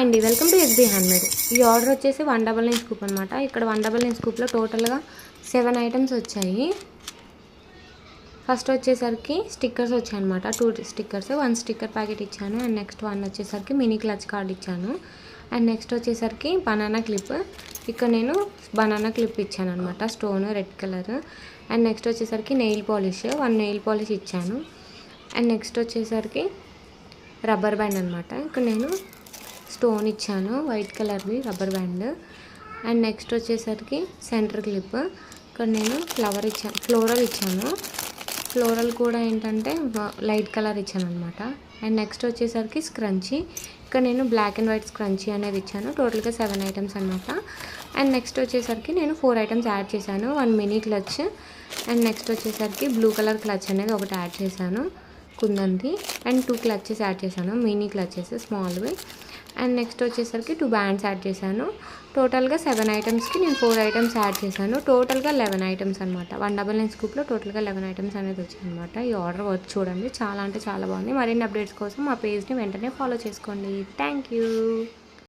అండి welcome to SB handmade. ఈ order వచ్చేసి 199 స్కూప్ అనమాట. ఇక్కడ 199 స్కూప్లో టోటల్గా 7 ఐటమ్స్ వచ్చాయి. ఫస్ట్ వచ్చేసరికి స్టిక్కర్స్ వచ్చాయన్నమాట. 2 స్టిక్కర్స్, 1 స్టిక్కర్ ప్యాకెట్ ఇచ్చాను. అండ్ నెక్స్ట్ 1 వచ్చేసరికి మినీ క్లచ్ కార్డ్ ఇచ్చాను. అండ్ నెక్స్ట్ వచ్చేసరికి బనానా క్లిప్. ఇక్కడ నేను బనానా క్లిప్ ఇచ్చాను అనమాట, stone red colour. And next వచ్చేసరికి నెయిల్ పాలిష్, 1 నెయిల్ పాలిష్ ఇచ్చాను. అండ్ నెక్స్ట్ వచ్చేసరికి రబ్బర్ బ్యాండ్ అనమాట. ఇక్కడ నేను స్టోన్ ఇచ్చాను, వైట్ కలర్ది రబ్బర్ బ్యాండ్. అండ్ నెక్స్ట్ వచ్చేసరికి సెంటర్ క్లిప్. ఇక్కడ నేను ఫ్లోరల్ ఇచ్చాను. ఫ్లోరల్ కూడా ఏంటంటే లైట్ కలర్ ఇచ్చాను అనమాట. అండ్ నెక్స్ట్ వచ్చేసరికి స్క్రంచీ. ఇక్కడ నేను బ్లాక్ అండ్ వైట్ స్క్రంచీ అనేది ఇచ్చాను. టోటల్గా 7 ఐటమ్స్ అనమాట. అండ్ నెక్స్ట్ వచ్చేసరికి నేను 4 ఐటమ్స్ యాడ్ చేశాను. 1 మినీ క్లచ్. అండ్ నెక్స్ట్ వచ్చేసరికి బ్లూ కలర్ క్లచ్ అనేది ఒకటి యాడ్ చేశాను, కుందంది. అండ్ 2 క్లచెస్ యాడ్ చేశాను, మినీ క్లచెస్ స్మాల్వి. అండ్ నెక్స్ట్ వచ్చేసరికి 2 బ్యాండ్స్ యాడ్ చేశాను. టోటల్గా 7 ఐటమ్స్కి నేను 4 ఐటమ్స్ యాడ్ చేశాను. టోటల్గా 11 ఐటమ్స్ అనమాట. 199 స్కూప్లో టోటల్గా 11 ఐటమ్స్ అనేది వచ్చింది అనమాట. ఈ ఆర్డర్ వచ్చి చూడండి, చాలా అంటే చాలా బాగుంది. మరిన్ని అప్డేట్స్ కోసం మా పేజ్ని వెంటనే ఫాలో చేసుకోండి. Thank you.